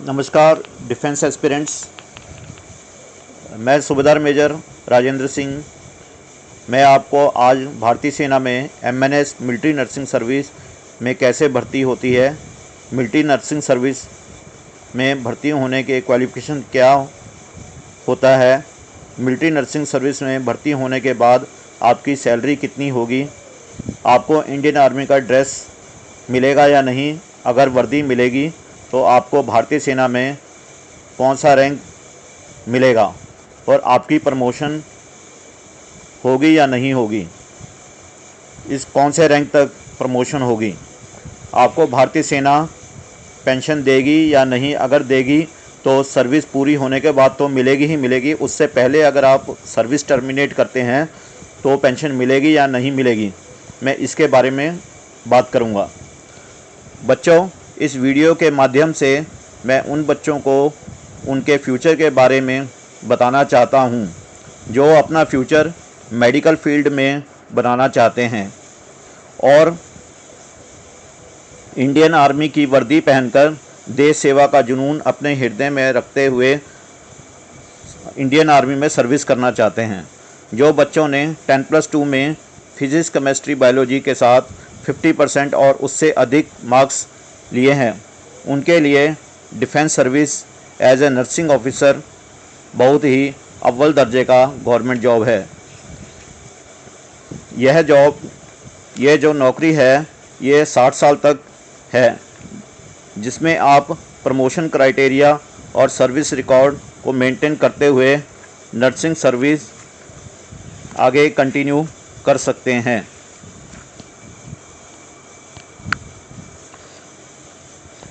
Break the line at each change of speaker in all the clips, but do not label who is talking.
नमस्कार defence aspirants, मैं सूबेदार मेजर राजेंद्र सिंह। मैं आपको आज भारतीय सेना में MNS मिलिट्री नर्सिंग सर्विस में कैसे भर्ती होती है, मिलिट्री नर्सिंग सर्विस में भर्ती होने के क्वालिफ़िकेशन क्या होता है, मिलिट्री नर्सिंग सर्विस में भर्ती होने के बाद आपकी सैलरी कितनी होगी, आपको इंडियन आर्मी का ड्रेस मिलेगा या नहीं, अगर वर्दी मिलेगी तो आपको भारतीय सेना में कौन सा रैंक मिलेगा और आपकी प्रमोशन होगी या नहीं होगी, इस कौन से रैंक तक प्रमोशन होगी, आपको भारतीय सेना पेंशन देगी या नहीं, अगर देगी तो सर्विस पूरी होने के बाद तो मिलेगी ही मिलेगी, उससे पहले अगर आप सर्विस टर्मिनेट करते हैं तो पेंशन मिलेगी या नहीं मिलेगी, मैं इसके बारे में बात करूंगा। बच्चों, इस वीडियो के माध्यम से मैं उन बच्चों को उनके फ्यूचर के बारे में बताना चाहता हूं जो अपना फ्यूचर मेडिकल फील्ड में बनाना चाहते हैं और इंडियन आर्मी की वर्दी पहनकर देश सेवा का जुनून अपने हृदय में रखते हुए इंडियन आर्मी में सर्विस करना चाहते हैं। जो बच्चों ने 10+2 में फिजिक्स, केमिस्ट्री, बायोलॉजी के साथ 50% और उससे अधिक मार्क्स लिए हैं, उनके लिए defence service as a nursing officer बहुत ही अव्वल दर्जे का गवर्नमेंट जॉब है। यह जो नौकरी है ये 60 साल तक है, जिसमें आप प्रमोशन क्राइटेरिया और सर्विस रिकॉर्ड को मेंटेन करते हुए नर्सिंग सर्विस आगे कंटिन्यू कर सकते हैं।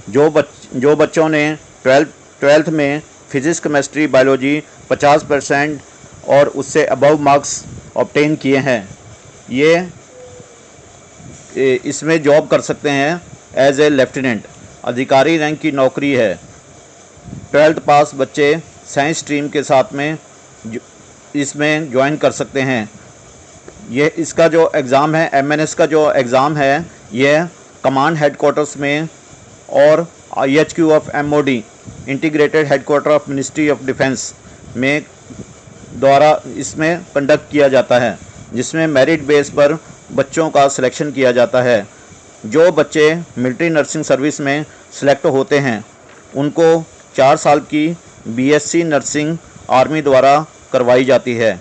जो बच्चों ने 12th में फिजिक्स, केमिस्ट्री, बायोलॉजी 50% और उससे अबव मार्क्स ऑब्टेन किए हैं, ये इसमें जॉब कर सकते हैं एज ए लेफ्टिनेंट, अधिकारी रैंक की नौकरी है। 12th पास बच्चे साइंस स्ट्रीम के साथ में इसमें ज्वाइन कर सकते हैं। इसका जो एग्ज़ाम है, MNS का जो एग्ज़ाम है, यह कमांड हेडक्वार्टर्स में और IHQ of MOD, integrated headquarter of ministry of defence में द्वारा इसमें कंडक्ट किया जाता है, जिसमें मेरिट बेस पर बच्चों का सिलेक्शन किया जाता है। जो बच्चे मिलिट्री नर्सिंग सर्विस में सिलेक्ट होते हैं उनको 4 साल की BSc नर्सिंग आर्मी द्वारा करवाई जाती है।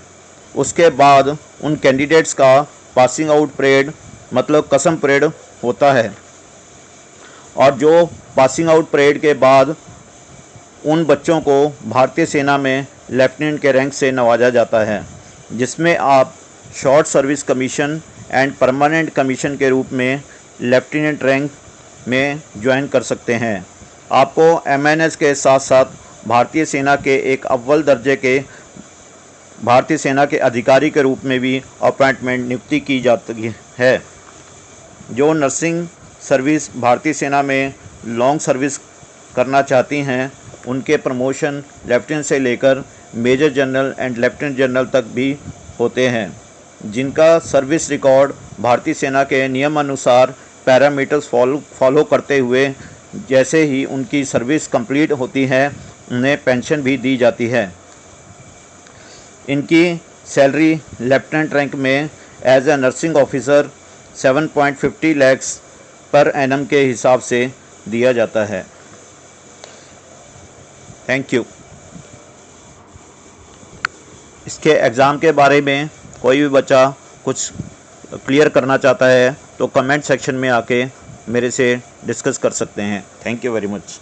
उसके बाद उन कैंडिडेट्स का पासिंग आउट परेड मतलब कसम परेड होता है और जो पासिंग आउट परेड के बाद उन बच्चों को भारतीय सेना में लेफ्टिनेंट के रैंक से नवाजा जाता है, जिसमें आप short service commission and permanent commission के रूप में लेफ्टिनेंट रैंक में ज्वाइन कर सकते हैं। आपको MNS के साथ साथ भारतीय सेना के एक अव्वल दर्जे के भारतीय सेना के अधिकारी के रूप में भी अपॉइंटमेंट नियुक्ति की जाती है। जो नर्सिंग सर्विस भारतीय सेना में लॉन्ग सर्विस करना चाहती हैं, उनके प्रमोशन लेफ्टिनेंट से लेकर major general and lieutenant general तक भी होते हैं, जिनका सर्विस रिकॉर्ड भारतीय सेना के नियमानुसार पैरामीटर्स फॉलो करते हुए जैसे ही उनकी सर्विस कंप्लीट होती है उन्हें पेंशन भी दी जाती है। इनकी सैलरी लेफ्टिनेंट रैंक में as a nursing officer 7.50 lakh per annum के हिसाब से दिया जाता है। Thank you. इसके एग्ज़ाम के बारे में कोई भी बच्चा कुछ क्लियर करना चाहता है तो कमेंट सेक्शन में आके मेरे से डिस्कस कर सकते हैं। Thank you very much.